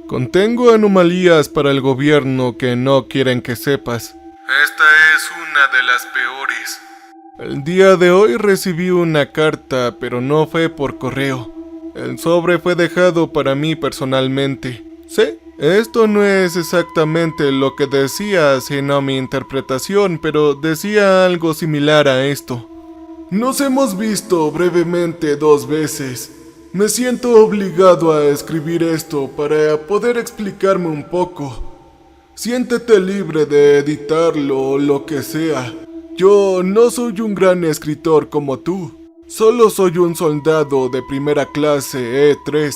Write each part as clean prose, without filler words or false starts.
Contengo anomalías para el gobierno que no quieren que sepas. Esta es una de las peores. El día de hoy recibí una carta, pero no fue por correo. El sobre fue dejado para mí personalmente. Sí, esto no es exactamente lo que decía, sino mi interpretación, pero decía algo similar a esto. Nos hemos visto brevemente 2 veces. Me siento obligado a escribir esto para poder explicarme un poco. Siéntete libre de editarlo o lo que sea. Yo no soy un gran escritor como tú. Solo soy un soldado de primera clase E3.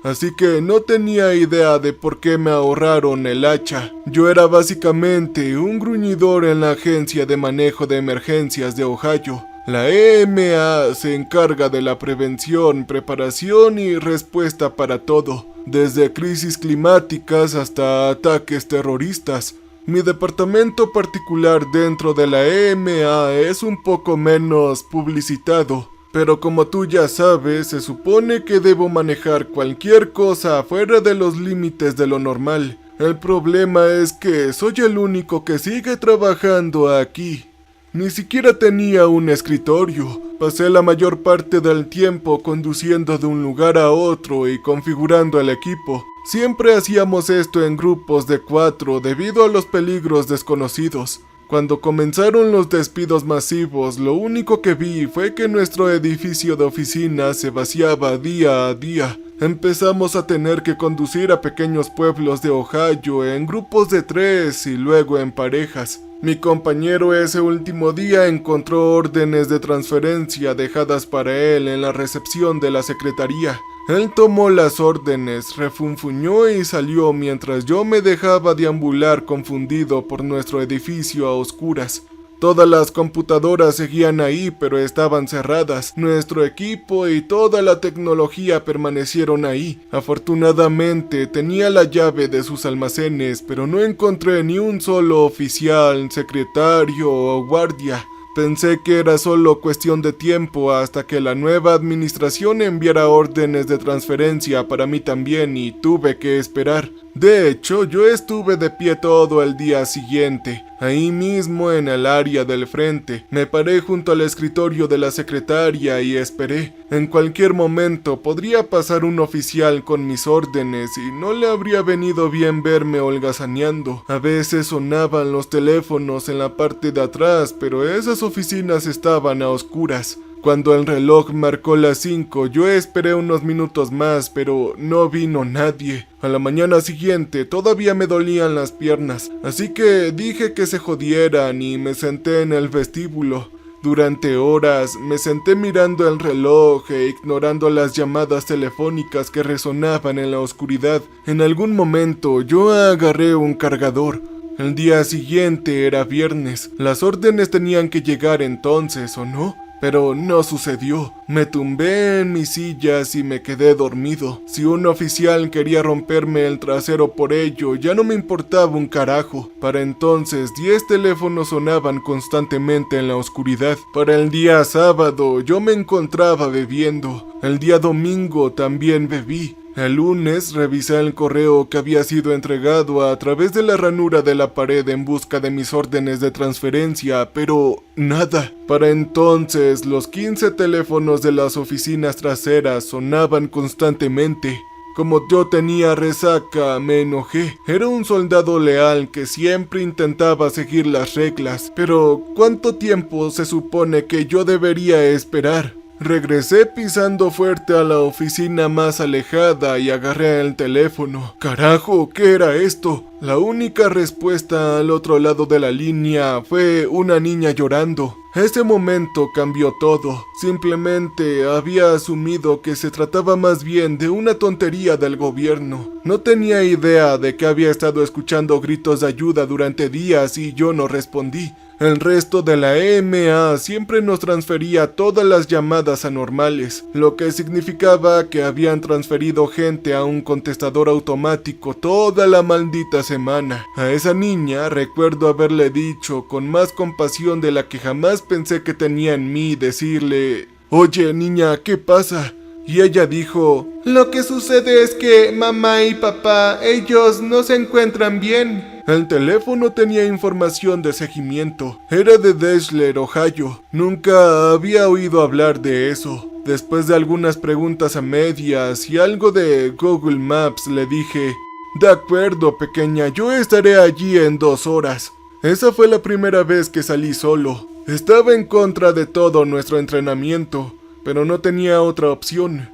Así que no tenía idea de por qué me ahorraron el hacha. Yo era básicamente un gruñidor en la agencia de manejo de emergencias de Ohio. La EMA se encarga de la prevención, preparación y respuesta para todo, desde crisis climáticas hasta ataques terroristas. Mi departamento particular dentro de la EMA es un poco menos publicitado, pero como tú ya sabes, se supone que debo manejar cualquier cosa fuera de los límites de lo normal. El problema es que soy el único que sigue trabajando aquí. Ni siquiera tenía un escritorio. Pasé la mayor parte del tiempo conduciendo de un lugar a otro y configurando el equipo. Siempre hacíamos esto en grupos de 4 debido a los peligros desconocidos. Cuando comenzaron los despidos masivos, lo único que vi fue que nuestro edificio de oficinas se vaciaba día a día. Empezamos a tener que conducir a pequeños pueblos de Ohio en grupos de 3 y luego en parejas. Mi compañero ese último día encontró órdenes de transferencia dejadas para él en la recepción de la secretaría. Él tomó las órdenes, refunfuñó y salió mientras yo me dejaba deambular confundido por nuestro edificio a oscuras. Todas las computadoras seguían ahí, pero estaban cerradas. Nuestro equipo y toda la tecnología permanecieron ahí. Afortunadamente, tenía la llave de sus almacenes, pero no encontré ni un solo oficial, secretario o guardia. Pensé que era solo cuestión de tiempo hasta que la nueva administración enviara órdenes de transferencia para mí también y tuve que esperar. De hecho, yo estuve de pie todo el día siguiente, ahí mismo en el área del frente. Me paré junto al escritorio de la secretaria y esperé. En cualquier momento podría pasar un oficial con mis órdenes y no le habría venido bien verme holgazaneando. A veces sonaban los teléfonos en la parte de atrás, pero esas oficinas estaban a oscuras. Cuando el reloj marcó las 5, yo esperé unos minutos más, pero no vino nadie. A la mañana siguiente todavía me dolían las piernas, así que dije que se jodieran y me senté en el vestíbulo. Durante horas me senté mirando el reloj e ignorando las llamadas telefónicas que resonaban en la oscuridad. En algún momento yo agarré un cargador. El día siguiente era viernes. Las órdenes tenían que llegar entonces, ¿o no? Pero no sucedió. Me tumbé en mis sillas y me quedé dormido. Si un oficial quería romperme el trasero por ello, ya no me importaba un carajo. Para entonces, 10 teléfonos sonaban constantemente en la oscuridad. Para el día sábado, yo me encontraba bebiendo. El día domingo también bebí. El lunes revisé el correo que había sido entregado a través de la ranura de la pared en busca de mis órdenes de transferencia, pero nada. Para entonces, los 15 teléfonos de las oficinas traseras sonaban constantemente. Como yo tenía resaca, me enojé. Era un soldado leal que siempre intentaba seguir las reglas, pero ¿cuánto tiempo se supone que yo debería esperar? Regresé pisando fuerte a la oficina más alejada y agarré el teléfono. Carajo, ¿qué era esto? La única respuesta al otro lado de la línea fue una niña llorando. Ese momento cambió todo. Simplemente había asumido que se trataba más bien de una tontería del gobierno. No tenía idea de que había estado escuchando gritos de ayuda durante días y yo no respondí. El resto de la EMA siempre nos transfería todas las llamadas anormales, lo que significaba que habían transferido gente a un contestador automático toda la maldita semana. A esa niña recuerdo haberle dicho con más compasión de la que jamás pensé que tenía en mí decirle: «Oye, niña, ¿qué pasa? y ella dijo: «Lo que sucede es que mamá y papá, ellos no se encuentran bien». El teléfono tenía información de seguimiento. Era de Deshler, Ohio. Nunca había oído hablar de eso. Después de algunas preguntas a medias y algo de Google Maps, le dije: «De acuerdo, pequeña, yo estaré allí en 2 horas». Esa fue la primera vez que salí solo. Estaba en contra de todo nuestro entrenamiento, pero no tenía otra opción.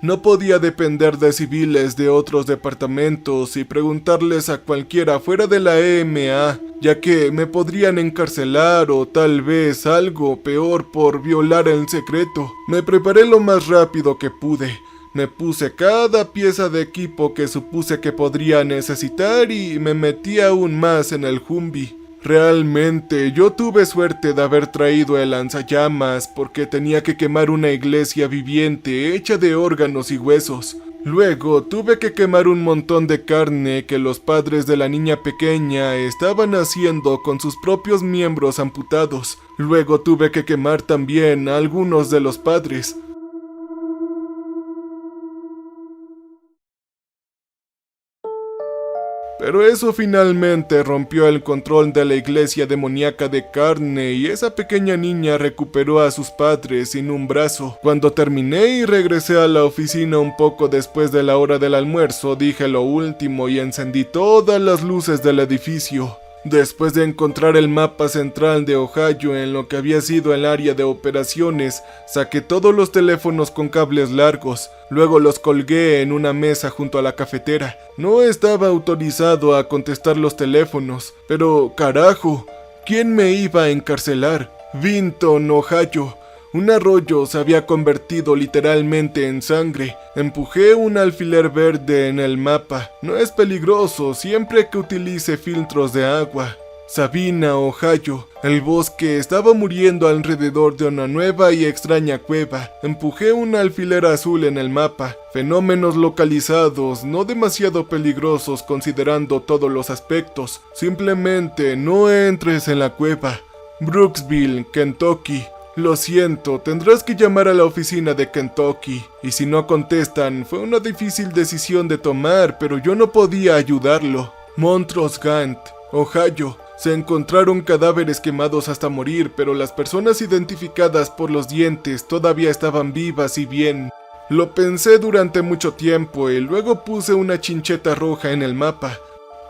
No podía depender de civiles de otros departamentos y preguntarles a cualquiera fuera de la EMA, ya que me podrían encarcelar o tal vez algo peor por violar el secreto. Me preparé lo más rápido que pude. Me puse cada pieza de equipo que supuse que podría necesitar y me metí aún más en el Humvee. Realmente, yo tuve suerte de haber traído el lanzallamas porque tenía que quemar una iglesia viviente hecha de órganos y huesos. Luego tuve que quemar un montón de carne que los padres de la niña pequeña estaban haciendo con sus propios miembros amputados. Luego tuve que quemar también a algunos de los padres. Pero eso finalmente rompió el control de la iglesia demoníaca de carne y esa pequeña niña recuperó a sus padres sin un brazo. Cuando terminé y regresé a la oficina un poco después de la hora del almuerzo, dije lo último y encendí todas las luces del edificio. Después de encontrar el mapa central de Ohio en lo que había sido el área de operaciones, saqué todos los teléfonos con cables largos. Luego los colgué en una mesa junto a la cafetera. No estaba autorizado a contestar los teléfonos, pero carajo, ¿quién me iba a encarcelar? Vinton, Ohio. Un arroyo se había convertido literalmente en sangre. Empujé un alfiler verde en el mapa. No es peligroso siempre que utilice filtros de agua. Sabina, Ohio. El bosque estaba muriendo alrededor de una nueva y extraña cueva. Empujé un alfiler azul en el mapa. Fenómenos localizados, no demasiado peligrosos considerando todos los aspectos. Simplemente no entres en la cueva. Brooksville, Kentucky. Lo siento, tendrás que llamar a la oficina de Kentucky. Y si no contestan, fue una difícil decisión de tomar, pero yo no podía ayudarlo. Montrose Gant, Ohio. Se encontraron cadáveres quemados hasta morir, pero las personas identificadas por los dientes todavía estaban vivas y bien. Lo pensé durante mucho tiempo y luego puse una chincheta roja en el mapa.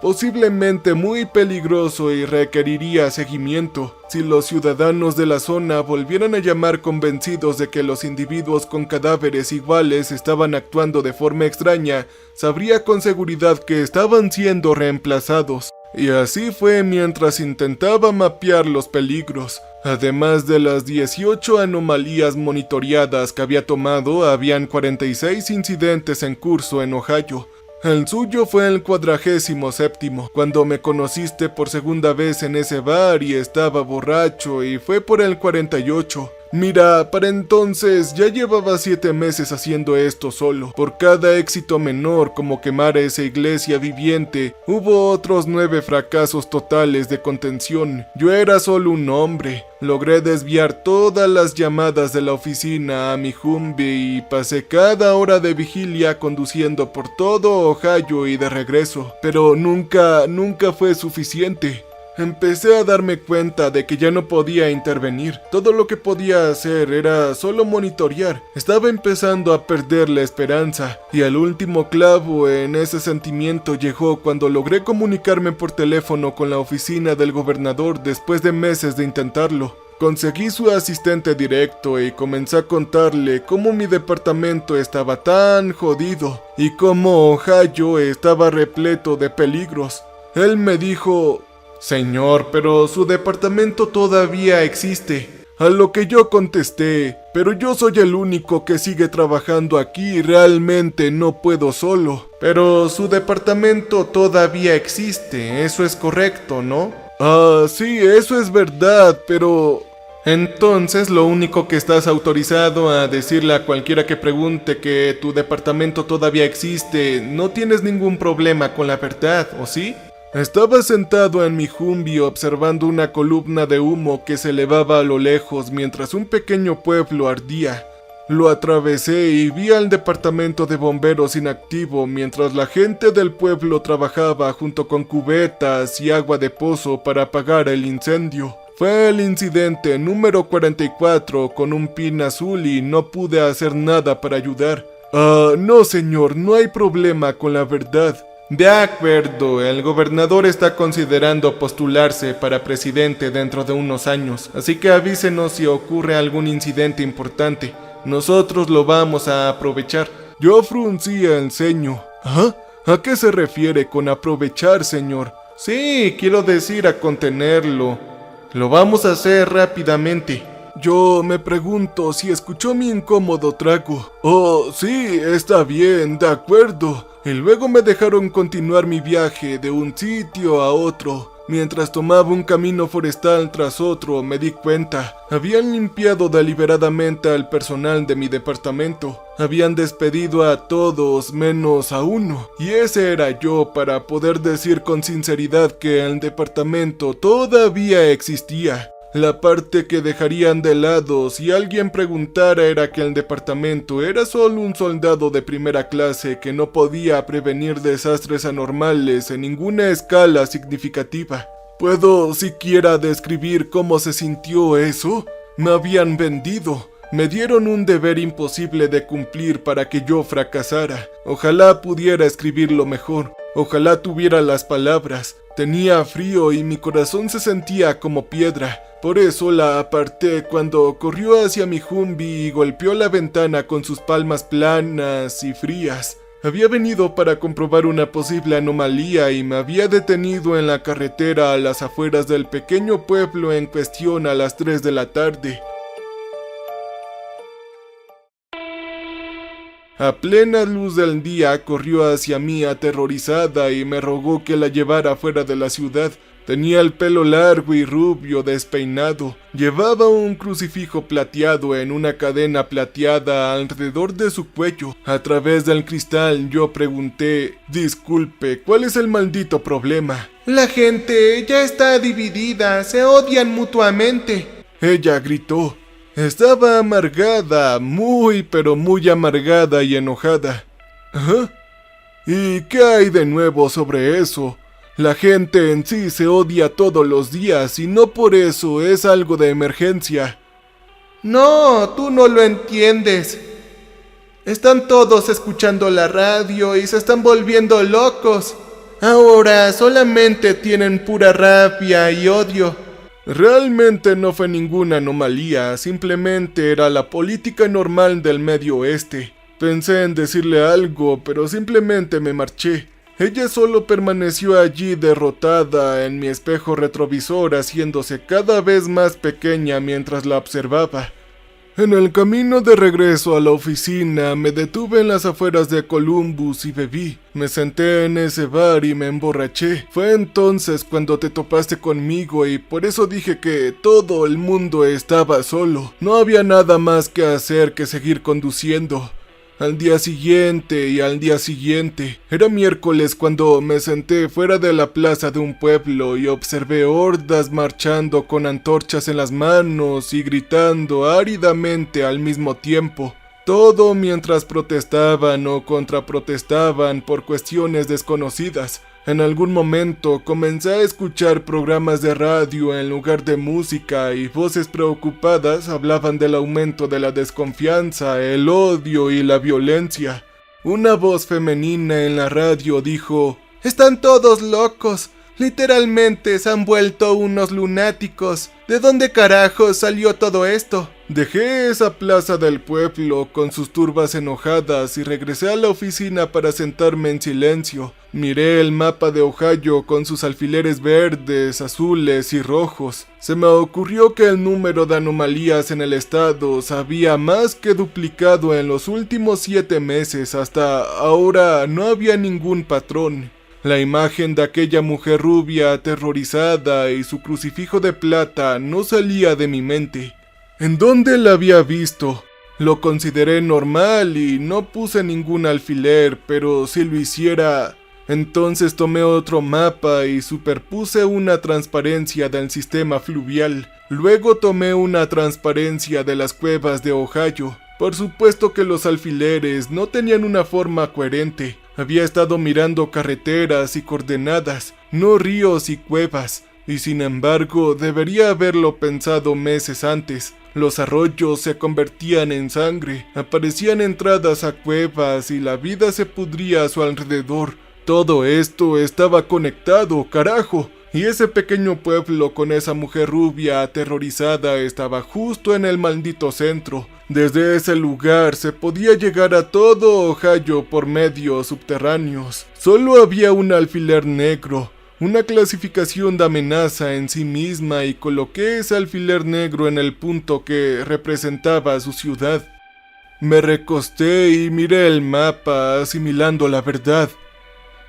Posiblemente muy peligroso y requeriría seguimiento. Si los ciudadanos de la zona volvieran a llamar convencidos de que los individuos con cadáveres iguales estaban actuando de forma extraña, sabría con seguridad que estaban siendo reemplazados. Y así fue mientras intentaba mapear los peligros. Además de las 18 anomalías monitoreadas que había tomado, habían 46 incidentes en curso en Ohio. El suyo fue el 47º, cuando me conociste por segunda vez en ese bar y estaba borracho, y fue por el 48. Mira, para entonces ya llevaba 7 meses haciendo esto solo. Por cada éxito menor como quemar esa iglesia viviente, hubo otros 9 fracasos totales de contención. Yo era solo un hombre. Logré desviar todas las llamadas de la oficina a mi Humvee y pasé cada hora de vigilia conduciendo por todo Ohio y de regreso. Pero nunca fue suficiente. Empecé a darme cuenta de que ya no podía intervenir. Todo lo que podía hacer era solo monitorear. Estaba empezando a perder la esperanza, y el último clavo en ese sentimiento llegó cuando logré comunicarme por teléfono con la oficina del gobernador después de meses de intentarlo. Conseguí su asistente directo y comencé a contarle cómo mi departamento estaba tan jodido y cómo Ohio estaba repleto de peligros. Él me dijo: «Señor, pero su departamento todavía existe». A lo que yo contesté: «Pero yo soy el único que sigue trabajando aquí y realmente no puedo solo». «Pero su departamento todavía existe, eso es correcto, ¿no?» «Ah, sí, eso es verdad, pero...» «Entonces lo único que estás autorizado a decirle a cualquiera que pregunte que tu departamento todavía existe, no tienes ningún problema con la verdad, ¿o sí?» Estaba sentado en mi Humvee observando una columna de humo que se elevaba a lo lejos mientras un pequeño pueblo ardía. Lo atravesé y vi al departamento de bomberos inactivo mientras la gente del pueblo trabajaba junto con cubetas y agua de pozo para apagar el incendio. Fue el incidente número 44 con un pin azul y no pude hacer nada para ayudar. No señor, no hay problema con la verdad. De acuerdo, el gobernador está considerando postularse para presidente dentro de unos años, así que avísenos si ocurre algún incidente importante. Nosotros lo vamos a aprovechar. Yo fruncía el ceño. ¿Ah? ¿A qué se refiere con aprovechar, señor? Sí, quiero decir a contenerlo. Lo vamos a hacer rápidamente. Yo me pregunto si escuchó mi incómodo trago. Oh, sí, está bien, de acuerdo. Y luego me dejaron continuar mi viaje de un sitio a otro. Mientras tomaba un camino forestal tras otro, me di cuenta. Habían limpiado deliberadamente al personal de mi departamento. Habían despedido a todos menos a uno. Y ese era yo para poder decir con sinceridad que el departamento todavía existía. La parte que dejarían de lado si alguien preguntara era que el departamento era solo un soldado de primera clase que no podía prevenir desastres anormales en ninguna escala significativa. ¿Puedo siquiera describir cómo se sintió eso? Me habían vendido. Me dieron un deber imposible de cumplir para que yo fracasara. Ojalá pudiera escribirlo mejor. Ojalá tuviera las palabras. Tenía frío y mi corazón se sentía como piedra. Por eso la aparté cuando corrió hacia mi Humvee y golpeó la ventana con sus palmas planas y frías. Había venido para comprobar una posible anomalía y me había detenido en la carretera a las afueras del pequeño pueblo en cuestión a las 3 de la tarde. A plena luz del día corrió hacia mí aterrorizada y me rogó que la llevara fuera de la ciudad. Tenía el pelo largo y rubio despeinado. Llevaba un crucifijo plateado en una cadena plateada alrededor de su cuello. A través del cristal yo pregunté: disculpe, ¿cuál es el maldito problema? La gente ya está dividida, se odian mutuamente. Ella gritó. Estaba amargada, muy pero muy amargada y enojada. ¿Ah? ¿Y qué hay de nuevo sobre eso? La gente en sí se odia todos los días y no por eso es algo de emergencia. No, tú no lo entiendes. Están todos escuchando la radio y se están volviendo locos. Ahora solamente tienen pura rabia y odio. Realmente no fue ninguna anomalía, simplemente era la política normal del Medio Oeste. Pensé en decirle algo, pero simplemente me marché. Ella solo permaneció allí derrotada en mi espejo retrovisor, haciéndose cada vez más pequeña mientras la observaba. En el camino de regreso a la oficina me detuve en las afueras de Columbus y bebí. Me senté en ese bar y me emborraché. Fue entonces cuando te topaste conmigo y por eso dije que todo el mundo estaba solo. No había nada más que hacer que seguir conduciendo. Al día siguiente y al día siguiente. Era miércoles cuando me senté fuera de la plaza de un pueblo y observé hordas marchando con antorchas en las manos y gritando áridamente al mismo tiempo. Todo mientras protestaban o contraprotestaban por cuestiones desconocidas. En algún momento comencé a escuchar programas de radio en lugar de música y voces preocupadas hablaban del aumento de la desconfianza, el odio y la violencia. Una voz femenina en la radio dijo: «Están todos locos, literalmente se han vuelto unos lunáticos. ¿De dónde carajos salió todo esto?» Dejé esa plaza del pueblo con sus turbas enojadas y regresé a la oficina para sentarme en silencio. Miré el mapa de Ohio con sus alfileres verdes, azules y rojos. Se me ocurrió que el número de anomalías en el estado se había más que duplicado en los últimos 7 meses. Hasta ahora no había ningún patrón. La imagen de aquella mujer rubia aterrorizada y su crucifijo de plata no salía de mi mente. ¿En dónde la había visto? Lo consideré normal y no puse ningún alfiler, pero si lo hiciera... Entonces tomé otro mapa y superpuse una transparencia del sistema fluvial. Luego tomé una transparencia de las cuevas de Ohio. Por supuesto que los alfileres no tenían una forma coherente. Había estado mirando carreteras y coordenadas, no ríos y cuevas, y sin embargo debería haberlo pensado meses antes. Los arroyos se convertían en sangre, aparecían entradas a cuevas y la vida se pudría a su alrededor. Todo esto estaba conectado, carajo. Y ese pequeño pueblo con esa mujer rubia aterrorizada estaba justo en el maldito centro. Desde ese lugar se podía llegar a todo Ohio por medios subterráneos. Solo había un alfiler negro, una clasificación de amenaza en sí misma, y coloqué ese alfiler negro en el punto que representaba su ciudad. Me recosté y miré el mapa, asimilando la verdad.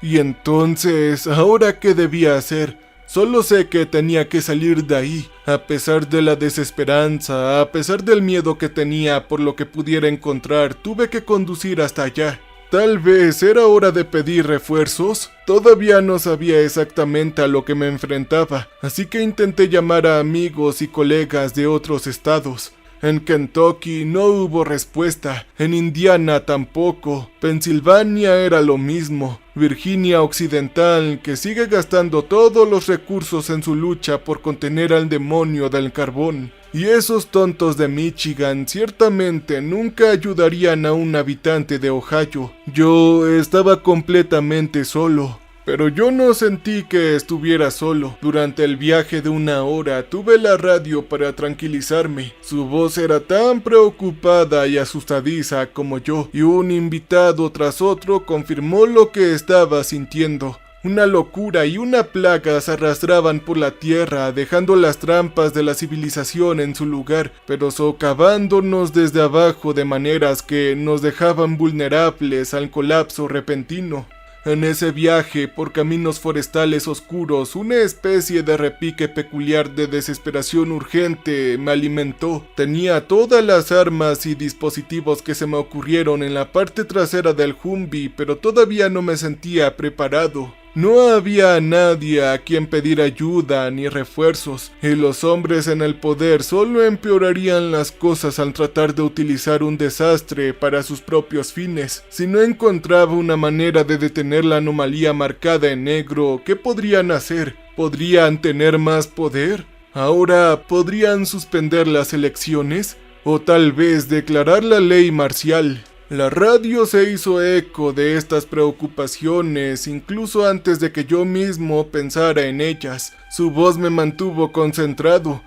Y entonces, ¿ahora qué debía hacer? Solo sé que tenía que salir de ahí, a pesar de la desesperanza, a pesar del miedo que tenía por lo que pudiera encontrar. Tuve que conducir hasta allá. Tal vez era hora de pedir refuerzos. Todavía no sabía exactamente a lo que me enfrentaba, así que intenté llamar a amigos y colegas de otros estados. En Kentucky no hubo respuesta, en Indiana tampoco, Pensilvania era lo mismo, Virginia Occidental, que sigue gastando todos los recursos en su lucha por contener al demonio del carbón. Y esos tontos de Michigan ciertamente nunca ayudarían a un habitante de Ohio. Yo estaba completamente solo. Pero yo no sentí que estuviera solo. Durante el viaje de 1 hora tuve la radio para tranquilizarme. Su voz era tan preocupada y asustadiza como yo, y un invitado tras otro confirmó lo que estaba sintiendo. Una locura y una plaga se arrastraban por la tierra, dejando las trampas de la civilización en su lugar, pero socavándonos desde abajo de maneras que nos dejaban vulnerables al colapso repentino. En ese viaje por caminos forestales oscuros, una especie de repique peculiar de desesperación urgente me alimentó. Tenía todas las armas y dispositivos que se me ocurrieron en la parte trasera del Humvee, pero todavía no me sentía preparado. No había nadie a quien pedir ayuda ni refuerzos, y los hombres en el poder solo empeorarían las cosas al tratar de utilizar un desastre para sus propios fines. Si no encontraba una manera de detener la anomalía marcada en negro, ¿qué podrían hacer? ¿Podrían tener más poder? ¿Ahora podrían suspender las elecciones? ¿O tal vez declarar la ley marcial? La radio se hizo eco de estas preocupaciones incluso antes de que yo mismo pensara en ellas. Su voz me mantuvo concentrado.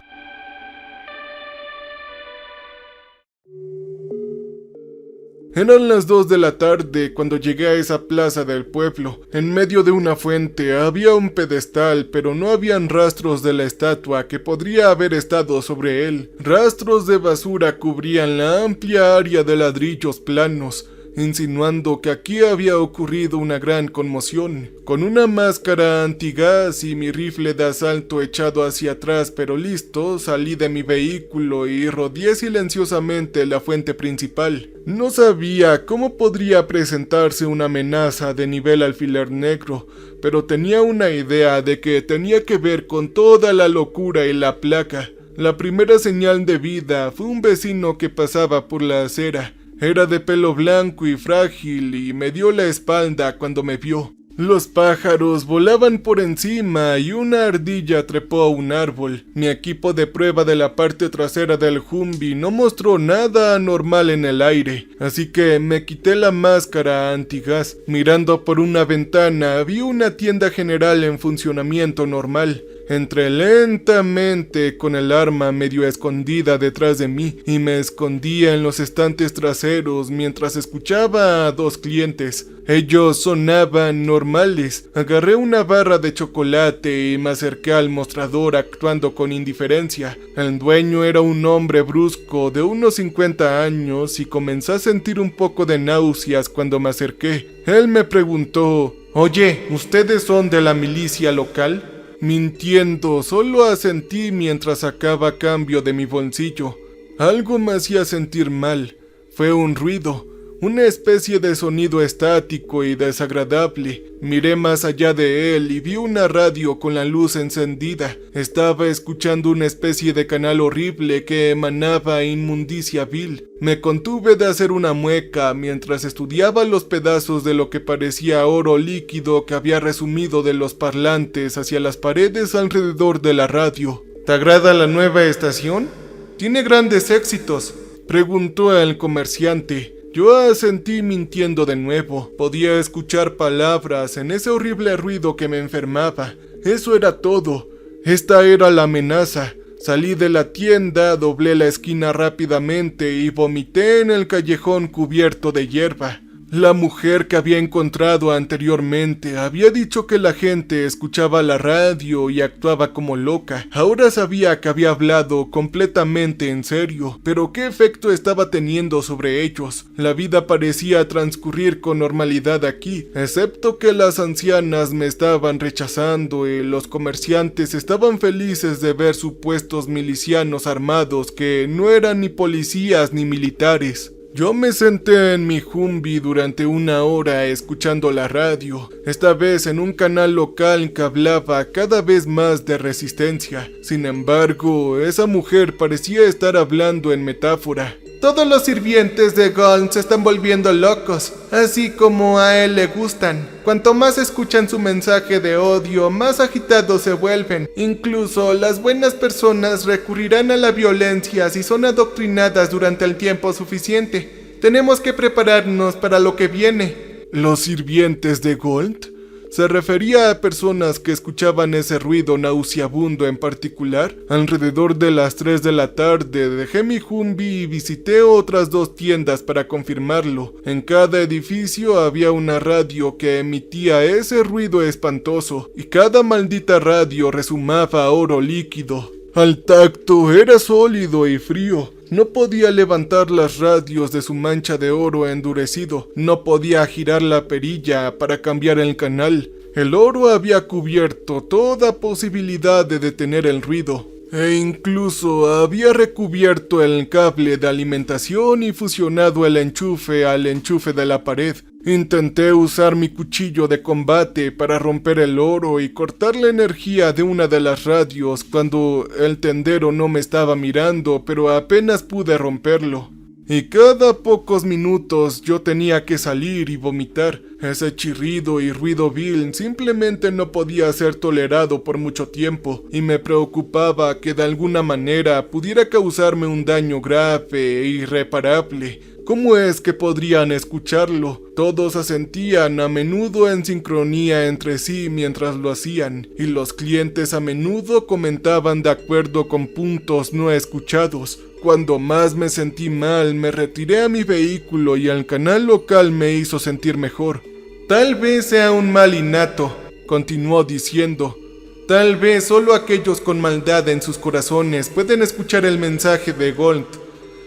Eran las 2 de la tarde cuando llegué a esa plaza del pueblo. En medio de una fuente había un pedestal, pero no habían rastros de la estatua que podría haber estado sobre él. Rastros de basura cubrían la amplia área de ladrillos planos, insinuando que aquí había ocurrido una gran conmoción. Con una máscara antigás y mi rifle de asalto echado hacia atrás pero listo, salí de mi vehículo y rodeé silenciosamente la fuente principal. No sabía cómo podría presentarse una amenaza de nivel alfiler negro, pero tenía una idea de que tenía que ver con toda la locura y la plaga. La primera señal de vida fue un vecino que pasaba por la acera. Era de pelo blanco y frágil y me dio la espalda cuando me vio. Los pájaros volaban por encima y una ardilla trepó a un árbol. Mi equipo de prueba de la parte trasera del Humvee no mostró nada anormal en el aire, así que me quité la máscara antigás. Mirando por una ventana vi una tienda general en funcionamiento normal. Entré lentamente con el arma medio escondida detrás de mí y me escondía en los estantes traseros mientras escuchaba a 2 clientes. Ellos sonaban normales. Agarré una barra de chocolate y me acerqué al mostrador actuando con indiferencia. El dueño era un hombre brusco de unos 50 años y comencé a sentir un poco de náuseas cuando me acerqué. Él me preguntó: «Oye, ¿ustedes son de la milicia local?». Mintiendo, solo asentí mientras sacaba cambio de mi bolsillo. Algo me hacía sentir mal. Fue un ruido, una especie de sonido estático y desagradable. Miré más allá de él y vi una radio con la luz encendida. Estaba escuchando una especie de canal horrible que emanaba inmundicia vil. Me contuve de hacer una mueca mientras estudiaba los pedazos de lo que parecía oro líquido que había resumido de los parlantes hacia las paredes alrededor de la radio. ¿Te agrada la nueva estación? Tiene grandes éxitos, preguntó el comerciante. Yo asentí mintiendo de nuevo. Podía escuchar palabras en ese horrible ruido que me enfermaba. Eso era todo. Esta era la amenaza. Salí de la tienda, doblé la esquina rápidamente y vomité en el callejón cubierto de hierba. La mujer que había encontrado anteriormente había dicho que la gente escuchaba la radio y actuaba como loca. Ahora sabía que había hablado completamente en serio, pero ¿qué efecto estaba teniendo sobre ellos? La vida parecía transcurrir con normalidad aquí, excepto que las ancianas me estaban rechazando y los comerciantes estaban felices de ver supuestos milicianos armados que no eran ni policías ni militares. Yo me senté en mi Humvee durante una hora escuchando la radio, esta vez en un canal local que hablaba cada vez más de resistencia. Sin embargo, esa mujer parecía estar hablando en metáfora. Todos los sirvientes de Gold se están volviendo locos, así como a él le gustan. Cuanto más escuchan su mensaje de odio, más agitados se vuelven. Incluso las buenas personas recurrirán a la violencia si son adoctrinadas durante el tiempo suficiente. Tenemos que prepararnos para lo que viene. ¿Los sirvientes de Gold? ¿Se refería a personas que escuchaban ese ruido nauseabundo en particular? Alrededor de las 3 de la tarde dejé mi Humvee y visité otras 2 tiendas para confirmarlo. En cada edificio había una radio que emitía ese ruido espantoso, y cada maldita radio resumaba oro líquido. Al tacto era sólido y frío. No podía levantar las radios de su mancha de oro endurecido. No podía girar la perilla para cambiar el canal. El oro había cubierto toda posibilidad de detener el ruido. E incluso había recubierto el cable de alimentación y fusionado el enchufe al enchufe de la pared. Intenté usar mi cuchillo de combate para romper el oro y cortar la energía de una de las radios cuando el tendero no me estaba mirando, pero apenas pude romperlo. Y cada pocos minutos yo tenía que salir y vomitar. Ese chirrido y ruido vil simplemente no podía ser tolerado por mucho tiempo, y me preocupaba que de alguna manera pudiera causarme un daño grave e irreparable. ¿Cómo es que podrían escucharlo? Todos asentían a menudo en sincronía entre sí mientras lo hacían, y los clientes a menudo comentaban de acuerdo con puntos no escuchados. Cuando más me sentí mal, me retiré a mi vehículo y el canal local me hizo sentir mejor. Tal vez sea un mal innato, continuó diciendo. Tal vez solo aquellos con maldad en sus corazones pueden escuchar el mensaje de Gold.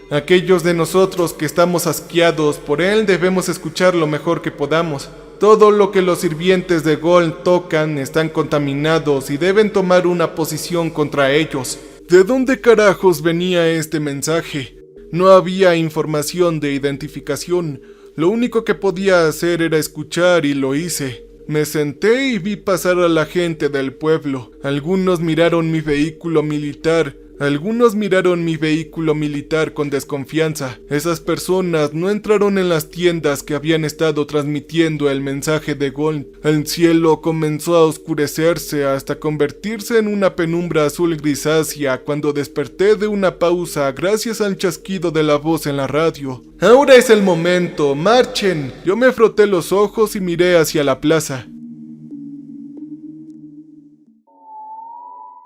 Aquellos de nosotros que estamos asqueados por él debemos escuchar lo mejor que podamos. Todo lo que los sirvientes de Gold tocan están contaminados y deben tomar una posición contra ellos. ¿De dónde carajos venía este mensaje? No había información de identificación. Lo único que podía hacer era escuchar y lo hice. Me senté y vi pasar a la gente del pueblo. Algunos miraron mi vehículo militar con desconfianza. Esas personas no entraron en las tiendas que habían estado transmitiendo el mensaje de Gold. El cielo comenzó a oscurecerse hasta convertirse en una penumbra azul grisácea cuando desperté de una pausa gracias al chasquido de la voz en la radio. Ahora es el momento, marchen. Yo me froté los ojos y miré hacia la plaza.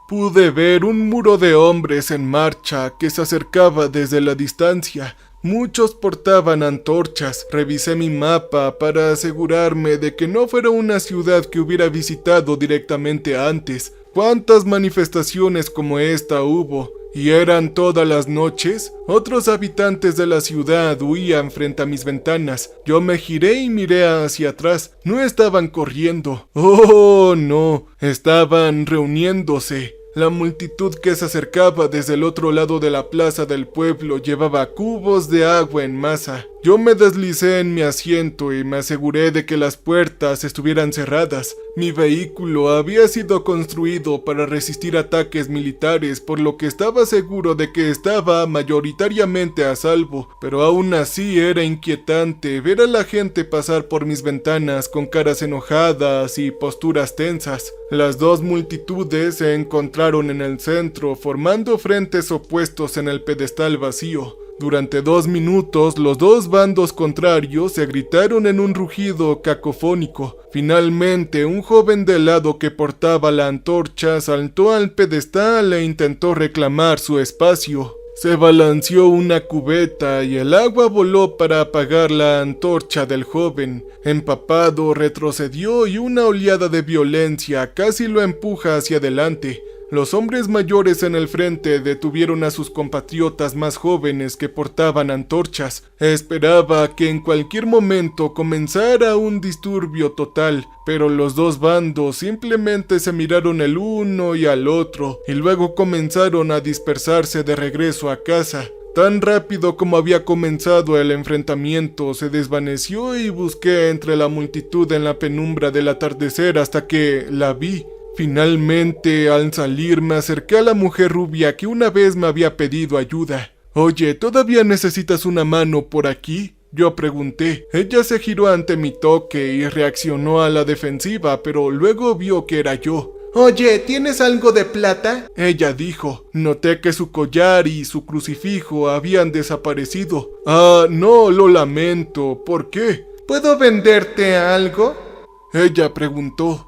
Pude ver un muro de hombres en marcha que se acercaba desde la distancia. Muchos portaban antorchas. Revisé mi mapa para asegurarme de que no fuera una ciudad que hubiera visitado directamente antes. ¿Cuántas manifestaciones como esta hubo? ¿Y eran todas las noches? Otros habitantes de la ciudad huían frente a mis ventanas. Yo me giré y miré hacia atrás. No estaban corriendo. ¡Oh, no! Estaban reuniéndose. La multitud que se acercaba desde el otro lado de la plaza del pueblo llevaba cubos de agua en masa. Yo me deslicé en mi asiento y me aseguré de que las puertas estuvieran cerradas. Mi vehículo había sido construido para resistir ataques militares, por lo que estaba seguro de que estaba mayoritariamente a salvo, pero aún así era inquietante ver a la gente pasar por mis ventanas con caras enojadas y posturas tensas. Las dos multitudes se encontraron en el centro, formando frentes opuestos en el pedestal vacío. Durante 2 minutos, los dos bandos contrarios se gritaron en un rugido cacofónico. Finalmente, un joven del lado que portaba la antorcha saltó al pedestal e intentó reclamar su espacio. Se balanceó una cubeta y el agua voló para apagar la antorcha del joven. Empapado, retrocedió y una oleada de violencia casi lo empuja hacia adelante. Los hombres mayores en el frente detuvieron a sus compatriotas más jóvenes que portaban antorchas. Esperaba que en cualquier momento comenzara un disturbio total, pero los dos bandos simplemente se miraron el uno y al otro, y luego comenzaron a dispersarse de regreso a casa. Tan rápido como había comenzado el enfrentamiento, se desvaneció y busqué entre la multitud en la penumbra del atardecer hasta que la vi. Finalmente, al salir, me acerqué a la mujer rubia que una vez me había pedido ayuda. «Oye, ¿todavía necesitas una mano por aquí?», yo pregunté. Ella se giró ante mi toque y reaccionó a la defensiva, pero luego vio que era yo. «Oye, ¿tienes algo de plata?», ella dijo. Noté que su collar y su crucifijo habían desaparecido. «Ah, no, lo lamento. ¿Por qué?». «¿Puedo venderte algo?», ella preguntó.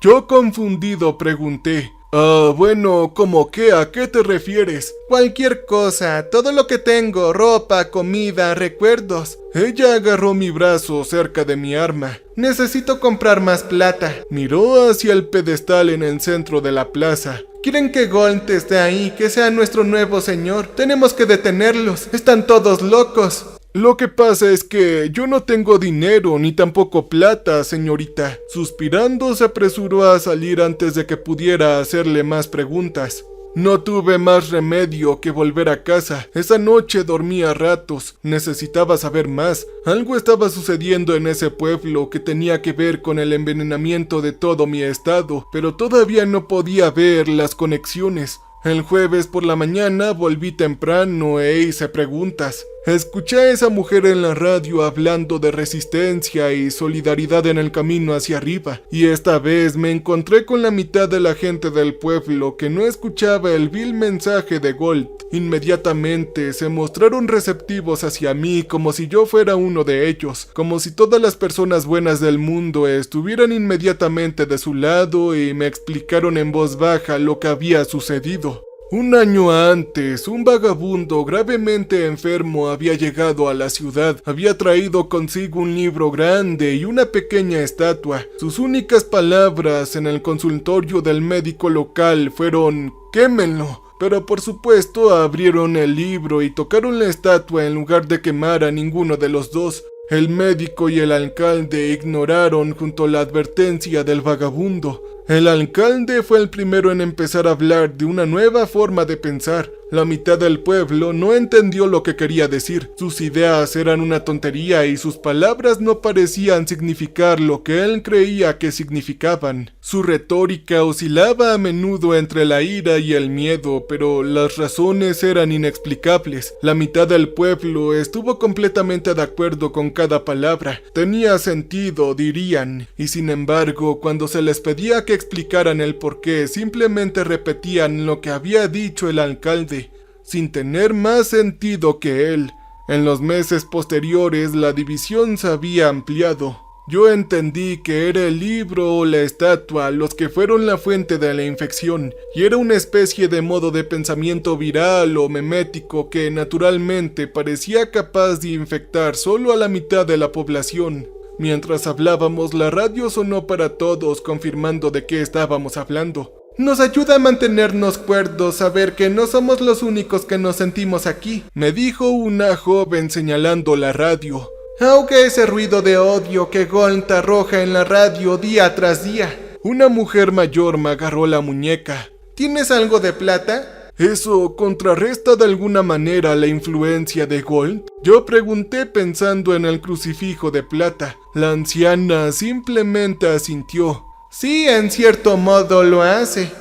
Yo confundido pregunté. Bueno, ¿cómo qué? ¿A qué te refieres? «Cualquier cosa, todo lo que tengo, ropa, comida, recuerdos». Ella agarró mi brazo cerca de mi arma. «Necesito comprar más plata». Miró hacia el pedestal en el centro de la plaza. «¿Quieren que Gold esté ahí, que sea nuestro nuevo señor? Tenemos que detenerlos, están todos locos». «Lo que pasa es que yo no tengo dinero ni tampoco plata, señorita». Suspirando, se apresuró a salir antes de que pudiera hacerle más preguntas. No tuve más remedio que volver a casa. Esa noche dormí a ratos. Necesitaba saber más. Algo estaba sucediendo en ese pueblo que tenía que ver con el envenenamiento de todo mi estado, pero todavía no podía ver las conexiones. El jueves por la mañana volví temprano e hice preguntas. Escuché a esa mujer en la radio hablando de resistencia y solidaridad en el camino hacia arriba, y esta vez me encontré con la mitad de la gente del pueblo que no escuchaba el vil mensaje de Gold. Inmediatamente se mostraron receptivos hacia mí como si yo fuera uno de ellos, como si todas las personas buenas del mundo estuvieran inmediatamente de su lado y me explicaron en voz baja lo que había sucedido. Un año antes, un vagabundo gravemente enfermo había llegado a la ciudad. Había traído consigo un libro grande y una pequeña estatua. Sus únicas palabras en el consultorio del médico local fueron «quémenlo». Pero por supuesto abrieron el libro y tocaron la estatua en lugar de quemar a ninguno de los dos. El médico y el alcalde ignoraron junto a la advertencia del vagabundo. El alcalde fue el primero en empezar a hablar de una nueva forma de pensar. La mitad del pueblo no entendió lo que quería decir. Sus ideas eran una tontería y sus palabras no parecían significar lo que él creía que significaban. Su retórica oscilaba a menudo entre la ira y el miedo, pero las razones eran inexplicables. La mitad del pueblo estuvo completamente de acuerdo con cada palabra. Tenía sentido, dirían, y sin embargo, cuando se les pedía que explicaran el porqué, simplemente repetían lo que había dicho el alcalde, sin tener más sentido que él. En los meses posteriores, la división se había ampliado. Yo entendí que era el libro o la estatua los que fueron la fuente de la infección, y era una especie de modo de pensamiento viral o memético que naturalmente parecía capaz de infectar solo a la mitad de la población. Mientras hablábamos, la radio sonó para todos, confirmando de qué estábamos hablando. «Nos ayuda a mantenernos cuerdos saber que no somos los únicos que nos sentimos aquí», me dijo una joven señalando la radio. «Ahogue ese ruido de odio que Gold arroja en la radio día tras día». Una mujer mayor me agarró la muñeca. «¿Tienes algo de plata?». ¿Eso contrarresta de alguna manera la influencia de Gold? Yo pregunté pensando en el crucifijo de plata. La anciana simplemente asintió. Sí, en cierto modo lo hace.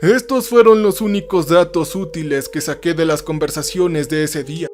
Estos fueron los únicos datos útiles que saqué de las conversaciones de ese día.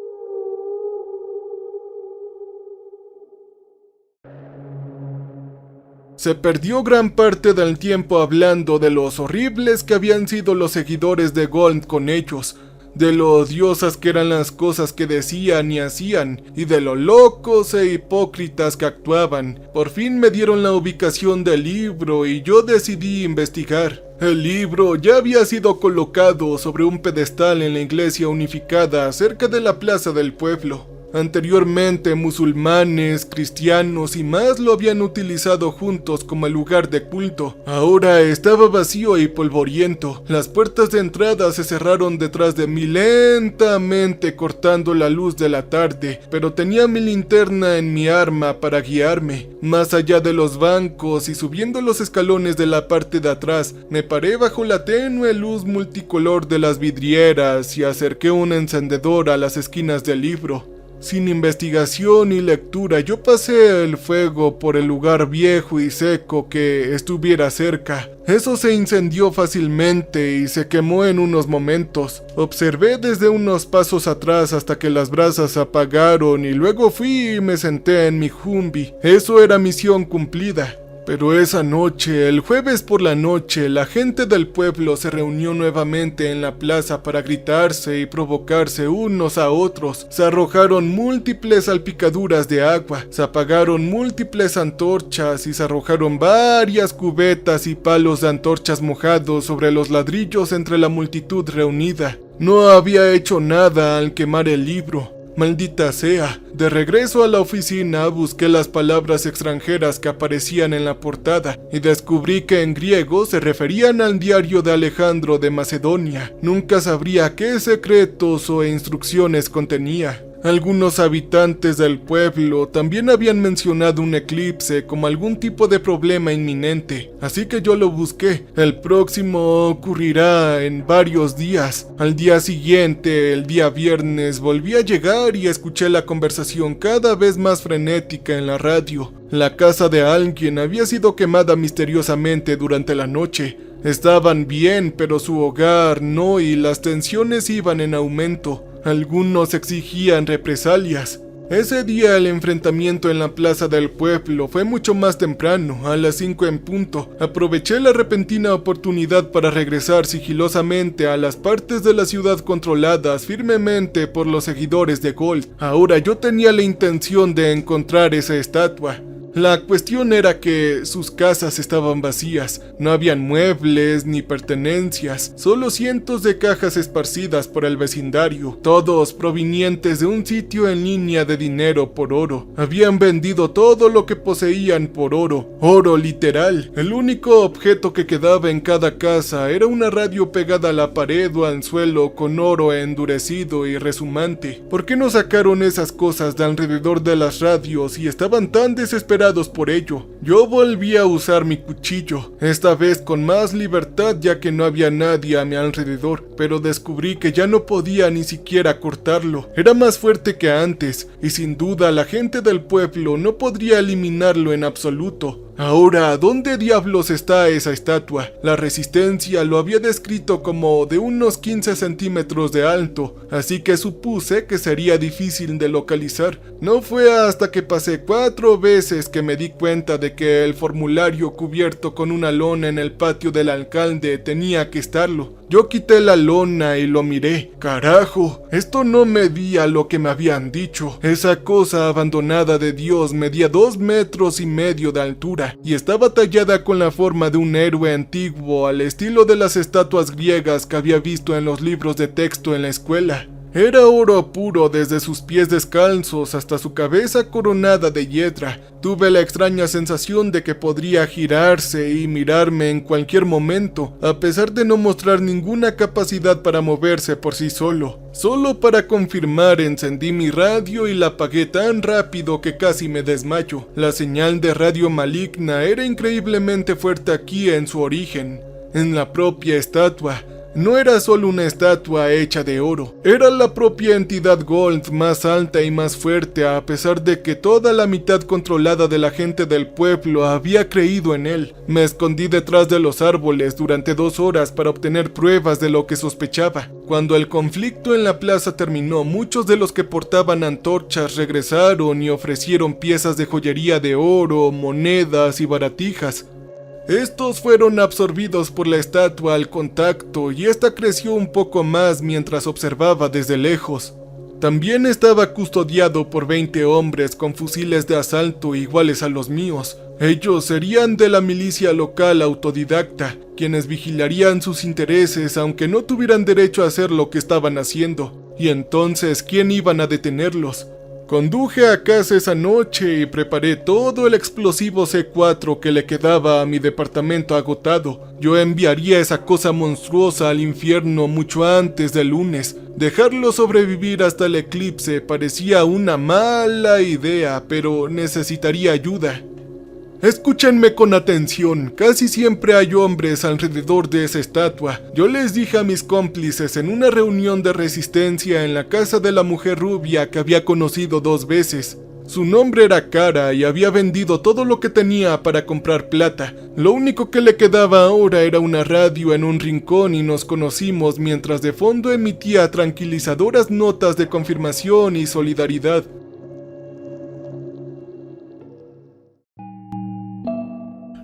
Se perdió gran parte del tiempo hablando de los horribles que habían sido los seguidores de Gold con ellos, de lo odiosas que eran las cosas que decían y hacían, y de lo locos e hipócritas que actuaban. Por fin me dieron la ubicación del libro y yo decidí investigar. El libro ya había sido colocado sobre un pedestal en la iglesia unificada cerca de la plaza del pueblo. Anteriormente, musulmanes, cristianos y más lo habían utilizado juntos como lugar de culto. Ahora estaba vacío y polvoriento. Las puertas de entrada se cerraron detrás de mí lentamente, cortando la luz de la tarde, pero tenía mi linterna en mi arma para guiarme. Más allá de los bancos y subiendo los escalones de la parte de atrás, me paré bajo la tenue luz multicolor de las vidrieras y acerqué un encendedor a las esquinas del libro. Sin investigación ni lectura, yo pasé el fuego por el lugar viejo y seco que estuviera cerca. Eso se incendió fácilmente y se quemó en unos momentos. Observé desde unos pasos atrás hasta que las brasas se apagaron y luego fui y me senté en mi Humvee. Eso era misión cumplida. Pero esa noche, el jueves por la noche, la gente del pueblo se reunió nuevamente en la plaza para gritarse y provocarse unos a otros. Se arrojaron múltiples salpicaduras de agua, se apagaron múltiples antorchas y se arrojaron varias cubetas y palos de antorchas mojados sobre los ladrillos entre la multitud reunida. No había hecho nada al quemar el libro. Maldita sea. De regreso a la oficina busqué las palabras extranjeras que aparecían en la portada y descubrí que en griego se referían al diario de Alejandro de Macedonia. Nunca sabría qué secretos o instrucciones contenía. Algunos habitantes del pueblo también habían mencionado un eclipse como algún tipo de problema inminente, así que yo lo busqué. El próximo ocurrirá en varios días. Al día siguiente, el día viernes, volví a llegar y escuché la conversación cada vez más frenética en la radio. La casa de alguien había sido quemada misteriosamente durante la noche. Estaban bien, pero su hogar no, y las tensiones iban en aumento. Algunos exigían represalias. Ese día el enfrentamiento en la plaza del pueblo fue mucho más temprano, a las 5 en punto. Aproveché la repentina oportunidad para regresar sigilosamente a las partes de la ciudad controladas firmemente por los seguidores de Gold. Ahora yo tenía la intención de encontrar esa estatua. La cuestión era que sus casas estaban vacías, no habían muebles ni pertenencias, solo cientos de cajas esparcidas por el vecindario, todos provenientes de un sitio en línea de dinero por oro. Habían vendido todo lo que poseían por oro literal. El único objeto que quedaba en cada casa era una radio pegada a la pared o al suelo con oro endurecido y resumante. ¿Por qué no sacaron esas cosas de alrededor de las radios y estaban tan desesperados por ello? Yo volví a usar mi cuchillo, esta vez con más libertad ya que no había nadie a mi alrededor, pero descubrí que ya no podía ni siquiera cortarlo. Era más fuerte que antes, y sin duda la gente del pueblo no podría eliminarlo en absoluto. Ahora, ¿dónde diablos está esa estatua? La resistencia lo había descrito como de unos 15 centímetros de alto, así que supuse que sería difícil de localizar. No fue hasta que pasé 4 veces que me di cuenta de que el formulario cubierto con una lona en el patio del alcalde tenía que estarlo. Yo quité la lona y lo miré. ¡Carajo! Esto no medía lo que me habían dicho. Esa cosa abandonada de Dios medía 2,5 metros de altura y estaba tallada con la forma de un héroe antiguo al estilo de las estatuas griegas que había visto en los libros de texto en la escuela. Era oro puro desde sus pies descalzos hasta su cabeza coronada de hiedra. Tuve la extraña sensación de que podría girarse y mirarme en cualquier momento, a pesar de no mostrar ninguna capacidad para moverse por sí solo. Solo para confirmar, encendí mi radio y la apagué tan rápido que casi me desmayo. La señal de radio maligna era increíblemente fuerte aquí en su origen, en la propia estatua. No era solo una estatua hecha de oro, era la propia entidad Gold más alta y más fuerte, a pesar de que toda la mitad controlada de la gente del pueblo había creído en él. Me escondí detrás de los árboles durante 2 horas para obtener pruebas de lo que sospechaba. Cuando el conflicto en la plaza terminó, muchos de los que portaban antorchas regresaron y ofrecieron piezas de joyería de oro, monedas y baratijas. Estos fueron absorbidos por la estatua al contacto y esta creció un poco más mientras observaba desde lejos. También estaba custodiado por 20 hombres con fusiles de asalto iguales a los míos. Ellos serían de la milicia local autodidacta, quienes vigilarían sus intereses aunque no tuvieran derecho a hacer lo que estaban haciendo. Y entonces, ¿quién iban a detenerlos? Conduje a casa esa noche y preparé todo el explosivo C4 que le quedaba a mi departamento agotado. Yo enviaría esa cosa monstruosa al infierno mucho antes del lunes. Dejarlo sobrevivir hasta el eclipse parecía una mala idea, pero necesitaría ayuda. Escúchenme con atención, casi siempre hay hombres alrededor de esa estatua. Yo les dije a mis cómplices en una reunión de resistencia en la casa de la mujer rubia que había conocido 2 veces. Su nombre era Cara y había vendido todo lo que tenía para comprar plata. Lo único que le quedaba ahora era una radio en un rincón y nos conocimos mientras de fondo emitía tranquilizadoras notas de confirmación y solidaridad.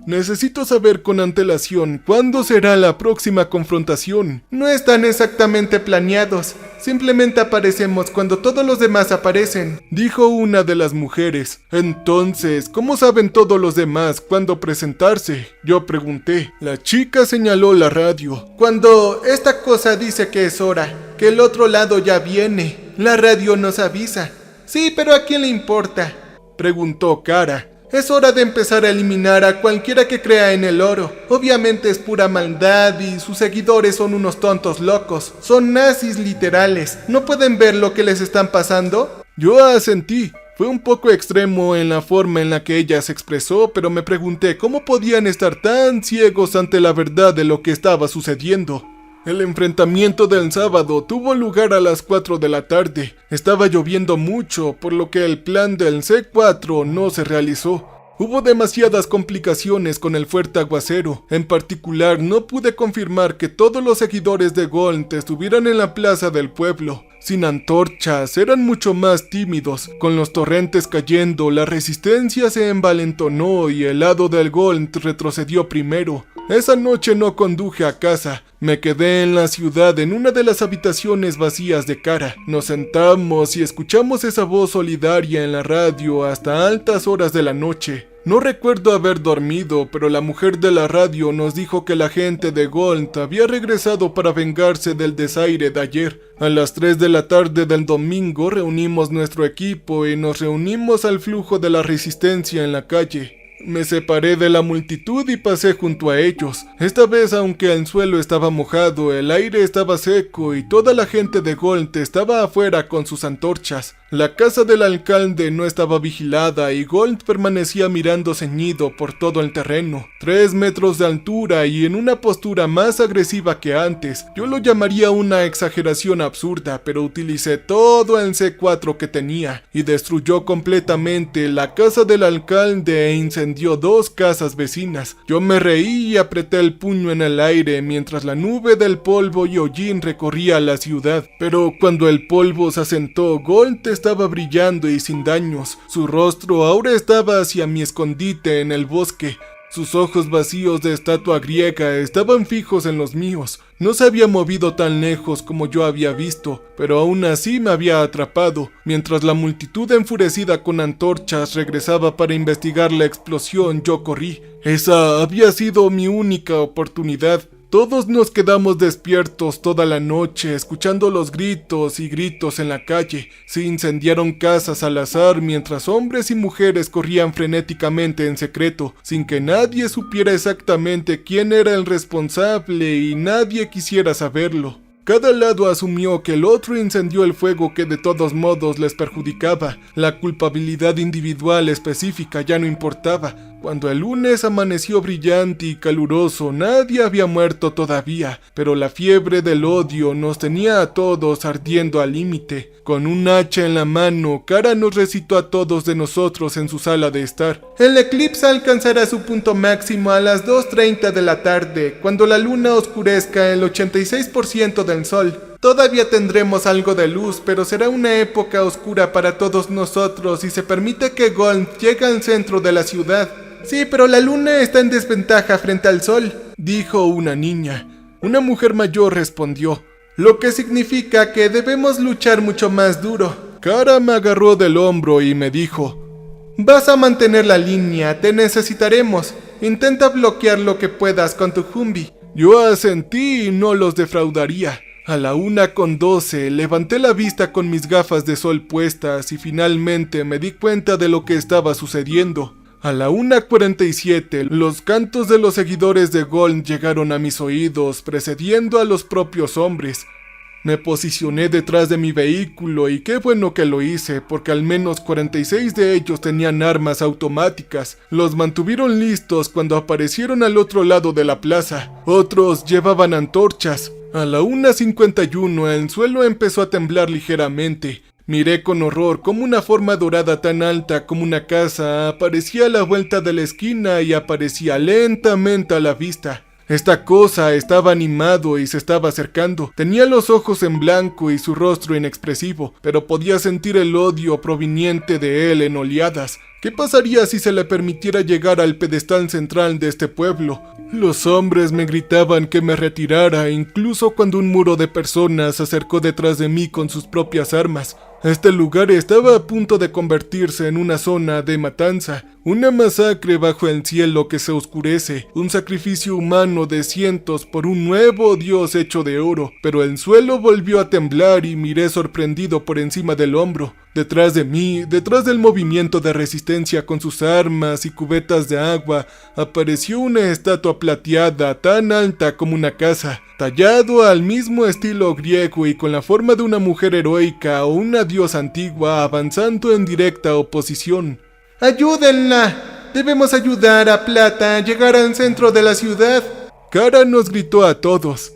Necesito saber con antelación cuándo será la próxima confrontación. No están exactamente planeados, simplemente aparecemos cuando todos los demás aparecen, dijo una de las mujeres. Entonces, ¿cómo saben todos los demás cuándo presentarse? Yo pregunté. La chica señaló la radio. Cuando esta cosa dice que es hora, que el otro lado ya viene, la radio nos avisa. Sí, pero ¿a quién le importa?, preguntó Cara. Es hora de empezar a eliminar a cualquiera que crea en el oro. Obviamente es pura maldad y sus seguidores son unos tontos locos. Son nazis literales. ¿No pueden ver lo que les están pasando? Yo asentí. Fue un poco extremo en la forma en la que ella se expresó, pero me pregunté cómo podían estar tan ciegos ante la verdad de lo que estaba sucediendo. El enfrentamiento del sábado tuvo lugar a las 4 de la tarde. Estaba lloviendo mucho, por lo que el plan del C4 no se realizó. Hubo demasiadas complicaciones con el fuerte aguacero. En particular, no pude confirmar que todos los seguidores de Gold estuvieran en la plaza del pueblo. Sin antorchas, eran mucho más tímidos. Con los torrentes cayendo, la resistencia se envalentonó y el lado del Gold retrocedió primero. Esa noche no conduje a casa. Me quedé en la ciudad en una de las habitaciones vacías de Cara. Nos sentamos y escuchamos esa voz solidaria en la radio hasta altas horas de la noche. No recuerdo haber dormido, pero la mujer de la radio nos dijo que la gente de Gold había regresado para vengarse del desaire de ayer. A las 3 de la tarde del domingo reunimos nuestro equipo y nos reunimos al flujo de la resistencia en la calle. Me separé de la multitud y pasé junto a ellos. Esta vez, aunque el suelo estaba mojado, el aire estaba seco y toda la gente de Gold estaba afuera con sus antorchas. La casa del alcalde no estaba vigilada y Gold permanecía mirando ceñido por todo el terreno. 3 metros de altura y en una postura más agresiva que antes. Yo lo llamaría una exageración absurda, pero utilicé todo el C4 que tenía y destruyó completamente la casa del alcalde e incendió 2 casas vecinas. Yo me reí y apreté el puño en el aire mientras la nube del polvo y hollín recorría la ciudad. Pero cuando el polvo se asentó, Gold estaba brillando y sin daños. Su rostro ahora estaba hacia mi escondite en el bosque. Sus ojos vacíos de estatua griega estaban fijos en los míos. No se había movido tan lejos como yo había visto, pero aún así me había atrapado. Mientras la multitud enfurecida con antorchas regresaba para investigar la explosión, yo corrí. Esa había sido mi única oportunidad. Todos nos quedamos despiertos toda la noche, escuchando los gritos y gritos en la calle. Se incendiaron casas al azar mientras hombres y mujeres corrían frenéticamente en secreto, sin que nadie supiera exactamente quién era el responsable y nadie quisiera saberlo. Cada lado asumió que el otro incendió el fuego que de todos modos les perjudicaba. La culpabilidad individual específica ya no importaba. Cuando el lunes amaneció brillante y caluroso, nadie había muerto todavía, pero la fiebre del odio nos tenía a todos ardiendo al límite. Con un hacha en la mano, Kara nos recitó a todos de nosotros en su sala de estar. El eclipse alcanzará su punto máximo a las 2:30 de la tarde, cuando la luna oscurezca el 86% del sol. Todavía tendremos algo de luz, pero será una época oscura para todos nosotros si se permite que Golm llegue al centro de la ciudad. Sí, pero la luna está en desventaja frente al sol, dijo una niña. Una mujer mayor respondió, lo que significa que debemos luchar mucho más duro. Kara me agarró del hombro y me dijo, vas a mantener la línea, te necesitaremos. Intenta bloquear lo que puedas con tu Humvee. Yo asentí y no los defraudaría. A la 1:12 levanté la vista con mis gafas de sol puestas y finalmente me di cuenta de lo que estaba sucediendo. A la 1:47 los cantos de los seguidores de Golm llegaron a mis oídos, precediendo a los propios hombres. Me posicioné detrás de mi vehículo y qué bueno que lo hice, porque al menos 46 de ellos tenían armas automáticas. Los mantuvieron listos cuando aparecieron al otro lado de la plaza. Otros llevaban antorchas. A la 1:51 el suelo empezó a temblar ligeramente. Miré con horror cómo una forma dorada tan alta como una casa aparecía a la vuelta de la esquina y aparecía lentamente a la vista. Esta cosa estaba animado y se estaba acercando. Tenía los ojos en blanco y su rostro inexpresivo, pero podía sentir el odio proveniente de él en oleadas. ¿Qué pasaría si se le permitiera llegar al pedestal central de este pueblo? Los hombres me gritaban que me retirara, incluso cuando un muro de personas se acercó detrás de mí con sus propias armas. Este lugar estaba a punto de convertirse en una zona de matanza, una masacre bajo el cielo que se oscurece, un sacrificio humano de cientos por un nuevo dios hecho de oro. Pero el suelo volvió a temblar y miré sorprendido por encima del hombro. Detrás de mí, detrás del movimiento de resistencia con sus armas y cubetas de agua, apareció una estatua plateada tan alta como una casa, tallado al mismo estilo griego y con la forma de una mujer heroica o una diosa antigua avanzando en directa oposición. ¡Ayúdenla! Debemos ayudar a Plata a llegar al centro de la ciudad. Kara nos gritó a todos.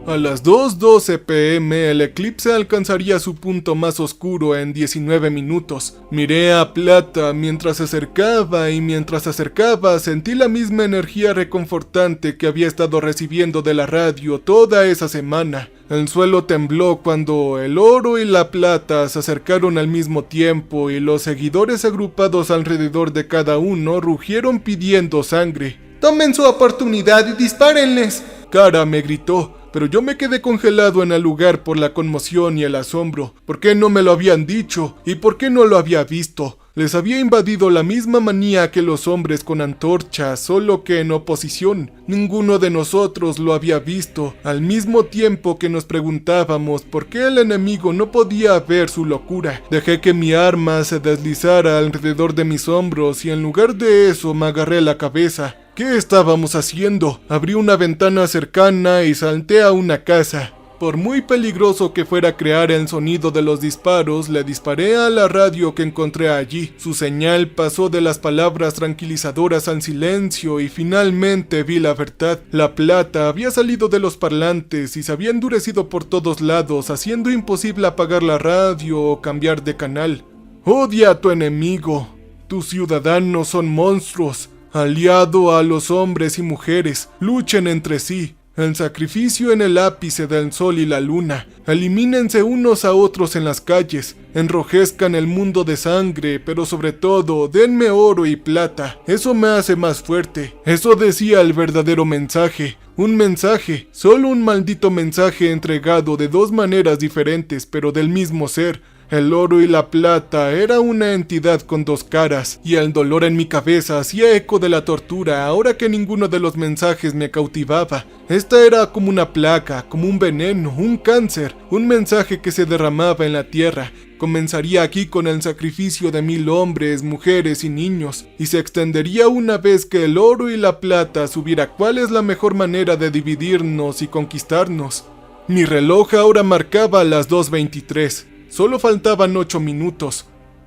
A las 2:12 p.m. el eclipse alcanzaría su punto más oscuro en 19 minutos. Miré a Plata mientras se acercaba y mientras se acercaba sentí la misma energía reconfortante que había estado recibiendo de la radio toda esa semana. El suelo tembló cuando el oro y la plata se acercaron al mismo tiempo y los seguidores agrupados alrededor de cada uno rugieron pidiendo sangre. ¡Tomen su oportunidad y dispárenles! Kara me gritó. Pero yo me quedé congelado en el lugar por la conmoción y el asombro. ¿Por qué no me lo habían dicho? ¿Y por qué no lo había visto? Les había invadido la misma manía que los hombres con antorchas, solo que en oposición. Ninguno de nosotros lo había visto, al mismo tiempo que nos preguntábamos por qué el enemigo no podía ver su locura. Dejé que mi arma se deslizara alrededor de mis hombros y en lugar de eso me agarré la cabeza. ¿Qué estábamos haciendo? Abrí una ventana cercana y salté a una casa. Por muy peligroso que fuera crear el sonido de los disparos, le disparé a la radio que encontré allí. Su señal pasó de las palabras tranquilizadoras al silencio y finalmente vi la verdad. La plata había salido de los parlantes y se había endurecido por todos lados, haciendo imposible apagar la radio o cambiar de canal. Odia a tu enemigo. Tus ciudadanos son monstruos. Aliado a los hombres y mujeres, luchen entre sí. El sacrificio en el ápice del sol y la luna. Elimínense unos a otros en las calles. Enrojezcan el mundo de sangre, pero sobre todo, denme oro y plata. Eso me hace más fuerte. Eso decía el verdadero mensaje. Un mensaje, solo un maldito mensaje entregado de dos maneras diferentes, pero del mismo ser. El oro y la plata era una entidad con dos caras, y el dolor en mi cabeza hacía eco de la tortura ahora que ninguno de los mensajes me cautivaba. Esta era como una plaga, como un veneno, un cáncer, un mensaje que se derramaba en la tierra. Comenzaría aquí con el sacrificio de 1000 hombres, mujeres y niños, y se extendería una vez que el oro y la plata supiera cuál es la mejor manera de dividirnos y conquistarnos. Mi reloj ahora marcaba las 2:23. Solo faltaban 8 minutos.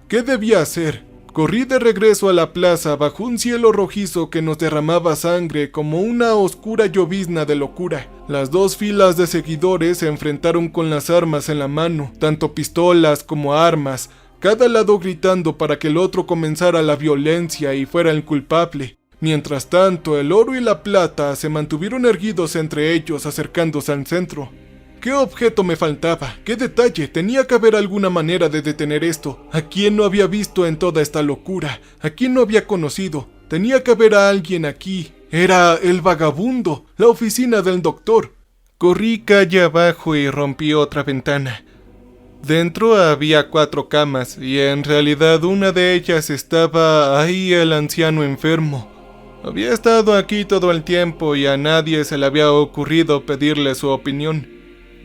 ¿Qué debía hacer? Corrí de regreso a la plaza bajo un cielo rojizo que nos derramaba sangre como una oscura llovizna de locura. Las dos filas de seguidores se enfrentaron con las armas en la mano, tanto pistolas como armas, cada lado gritando para que el otro comenzara la violencia y fuera el culpable. Mientras tanto, el oro y la plata se mantuvieron erguidos entre ellos, acercándose al centro. ¿Qué objeto me faltaba? ¿Qué detalle? Tenía que haber alguna manera de detener esto. ¿A quién no había visto en toda esta locura? ¿A quién no había conocido? Tenía que haber a alguien aquí. Era el vagabundo, la oficina del doctor. Corrí calle abajo y rompí otra ventana. Dentro había 4 camas y en realidad una de ellas estaba ahí el anciano enfermo. Había estado aquí todo el tiempo y a nadie se le había ocurrido pedirle su opinión.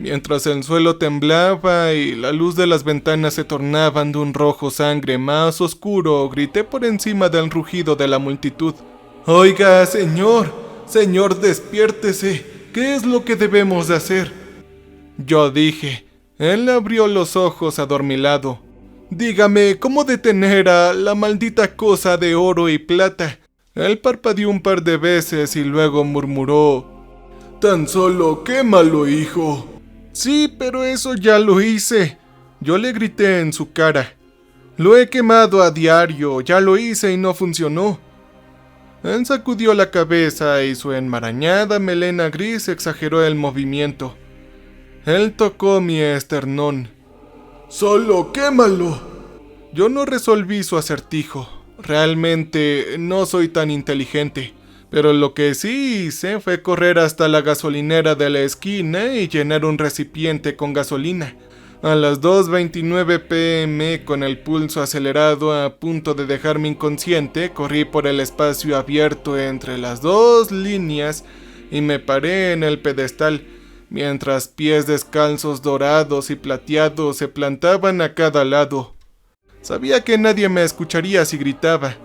Mientras el suelo temblaba y la luz de las ventanas se tornaban de un rojo sangre más oscuro, grité por encima del rugido de la multitud. «Oiga, señor, despiértese. ¿Qué es lo que debemos de hacer?». Yo dije. Él abrió los ojos adormilado. «Dígame, ¿cómo detener a la maldita cosa de oro y plata?». Él parpadeó un par de veces y luego murmuró: «Tan solo quémalo, hijo». «Sí, pero eso ya lo hice». Yo le grité en su cara: «Lo he quemado a diario, ya lo hice y no funcionó». Él sacudió la cabeza y su enmarañada melena gris exageró el movimiento. Él tocó mi esternón. «Solo quémalo». Yo no resolví su acertijo. Realmente no soy tan inteligente. Pero lo que sí hice fue correr hasta la gasolinera de la esquina y llenar un recipiente con gasolina. A las 2:29 p.m., con el pulso acelerado a punto de dejarme inconsciente, corrí por el espacio abierto entre las 2 líneas y me paré en el pedestal, mientras pies descalzos dorados y plateados se plantaban a cada lado. Sabía que nadie me escucharía si gritaba,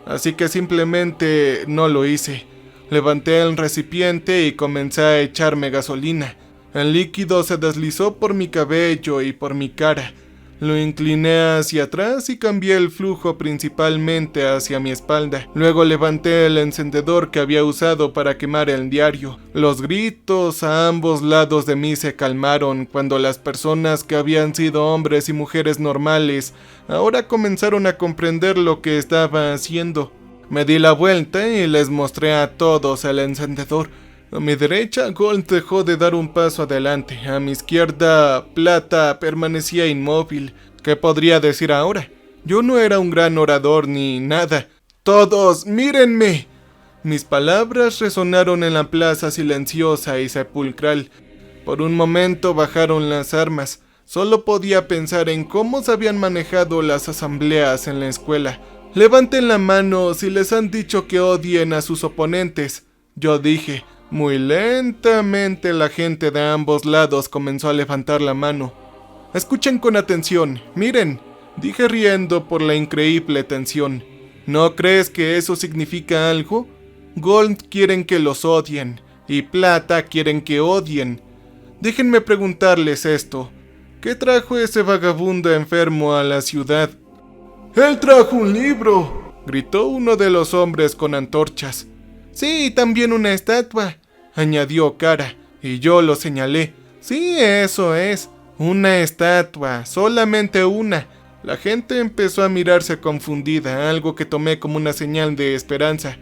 así que simplemente no lo hice. Levanté el recipiente y comencé a echarme gasolina. El líquido se deslizó por mi cabello y por mi cara. Lo incliné hacia atrás y cambié el flujo principalmente hacia mi espalda. Luego levanté el encendedor que había usado para quemar el diario. Los gritos a ambos lados de mí se calmaron cuando las personas que habían sido hombres y mujeres normales ahora comenzaron a comprender lo que estaba haciendo. Me di la vuelta y les mostré a todos el encendedor. A mi derecha, Gold dejó de dar un paso adelante. A mi izquierda, Plata permanecía inmóvil. ¿Qué podría decir ahora? Yo no era un gran orador ni nada. «¡Todos, mírenme!». Mis palabras resonaron en la plaza silenciosa y sepulcral. Por un momento bajaron las armas. Solo podía pensar en cómo se habían manejado las asambleas en la escuela. «Levanten la mano si les han dicho que odien a sus oponentes», yo dije. Muy lentamente la gente de ambos lados comenzó a levantar la mano. «Escuchen con atención, miren», dije riendo por la increíble tensión. «¿No crees que eso significa algo? Gold quieren que los odien, y Plata quieren que odien. Déjenme preguntarles esto. ¿Qué trajo ese vagabundo enfermo a la ciudad?». «Él trajo un libro», gritó uno de los hombres con antorchas. «Sí, y también una estatua», añadió Cara, y yo lo señalé. «Sí, eso es, una estatua, solamente una». La gente empezó a mirarse confundida, algo que tomé como una señal de esperanza.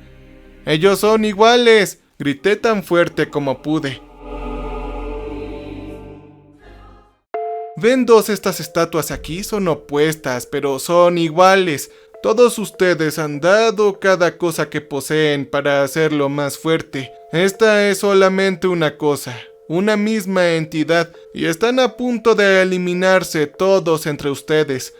«¡Ellos son iguales!», grité tan fuerte como pude. «¿Ven estas estatuas aquí? Son opuestas, pero son iguales. Todos ustedes han dado cada cosa que poseen para hacerlo más fuerte. Esta es solamente una cosa, una misma entidad, y están a punto de eliminarse todos entre ustedes.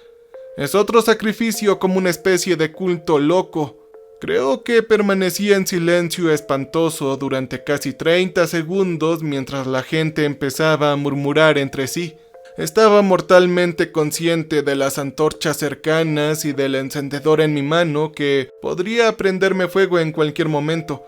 Es otro sacrificio como una especie de culto loco». Creo que permanecí en silencio espantoso durante casi 30 segundos mientras la gente empezaba a murmurar entre sí. Estaba mortalmente consciente de las antorchas cercanas y del encendedor en mi mano que podría prenderme fuego en cualquier momento.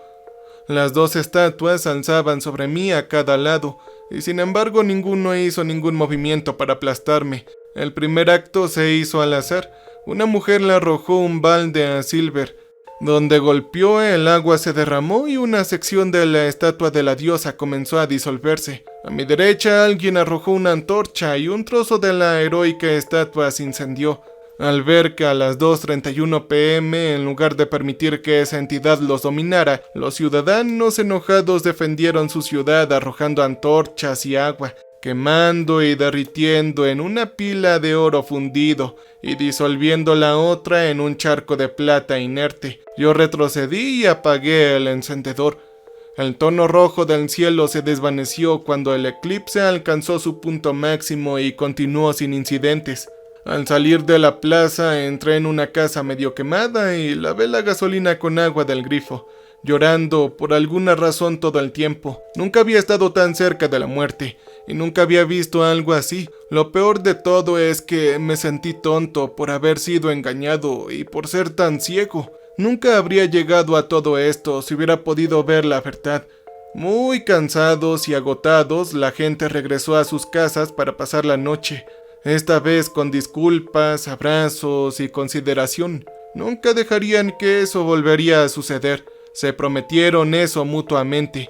Las 2 estatuas alzaban sobre mí a cada lado, y sin embargo ninguno hizo ningún movimiento para aplastarme. El primer acto se hizo al azar. Una mujer le arrojó un balde a Silver. Donde golpeó, el agua se derramó y una sección de la estatua de la diosa comenzó a disolverse. A mi derecha alguien arrojó una antorcha y un trozo de la heroica estatua se incendió. Al ver que a las 2:31 p.m., en lugar de permitir que esa entidad los dominara, los ciudadanos enojados defendieron su ciudad arrojando antorchas y agua, quemando y derritiendo en una pila de oro fundido y disolviendo la otra en un charco de plata inerte. Yo retrocedí y apagué el encendedor. El tono rojo del cielo se desvaneció cuando el eclipse alcanzó su punto máximo y continuó sin incidentes. Al salir de la plaza entré en una casa medio quemada y lavé la gasolina con agua del grifo, llorando por alguna razón todo el tiempo. Nunca había estado tan cerca de la muerte y nunca había visto algo así. Lo peor de todo es que me sentí tonto por haber sido engañado y por ser tan ciego. Nunca habría llegado a todo esto si hubiera podido ver la verdad. Muy cansados y agotados, la gente regresó a sus casas para pasar la noche. Esta vez con disculpas, abrazos y consideración. Nunca dejarían que eso volvería a suceder. Se prometieron eso mutuamente.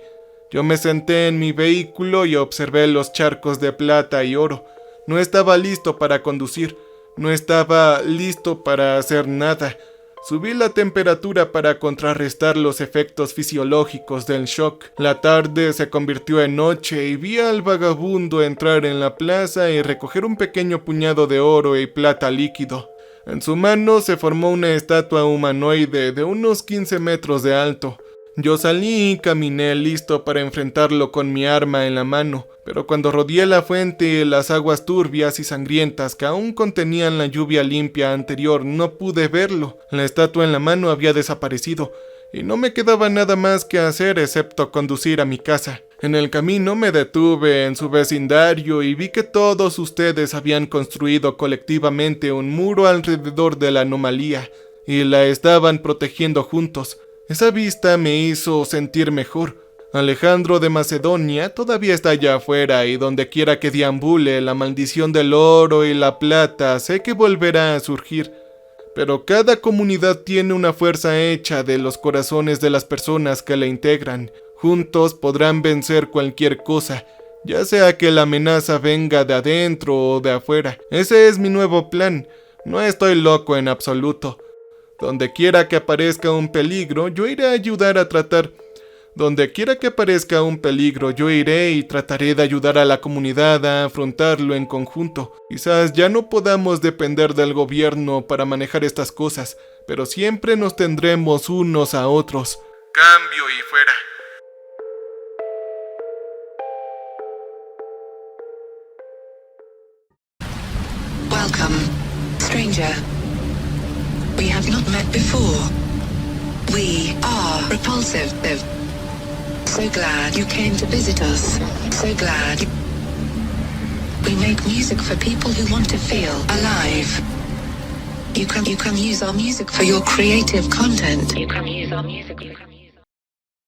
Yo me senté en mi vehículo y observé los charcos de plata y oro. No estaba listo para conducir. No estaba listo para hacer nada. Subí la temperatura para contrarrestar los efectos fisiológicos del shock. La tarde se convirtió en noche y vi al vagabundo entrar en la plaza y recoger un pequeño puñado de oro y plata líquido. En su mano se formó una estatua humanoide de unos 15 metros de alto. Yo salí y caminé listo para enfrentarlo con mi arma en la mano, pero cuando rodeé la fuente, las aguas turbias y sangrientas que aún contenían la lluvia limpia anterior, no pude verlo. La estatua en la mano había desaparecido, y no me quedaba nada más que hacer excepto conducir a mi casa. En el camino me detuve en su vecindario y vi que todos ustedes habían construido colectivamente un muro alrededor de la anomalía, y la estaban protegiendo juntos. Esa vista me hizo sentir mejor. Alejandro de Macedonia todavía está allá afuera y donde quiera que deambule, la maldición del oro y la plata sé que volverá a surgir. Pero cada comunidad tiene una fuerza hecha de los corazones de las personas que la integran. Juntos podrán vencer cualquier cosa, ya sea que la amenaza venga de adentro o de afuera. Ese es mi nuevo plan. No estoy loco en absoluto. Donde quiera que aparezca un peligro, yo iré a ayudar a tratar. Donde quiera que aparezca un peligro, yo iré y trataré de ayudar a la comunidad a afrontarlo en conjunto. Quizás ya no podamos depender del gobierno para manejar estas cosas, pero siempre nos tendremos unos a otros. Cambio y fuera. Welcome, stranger. We have not met before. We are repulsive. So glad you came to visit us. So glad. We make music for people who want to feel alive. You can use our music for your creative content. You can use our music.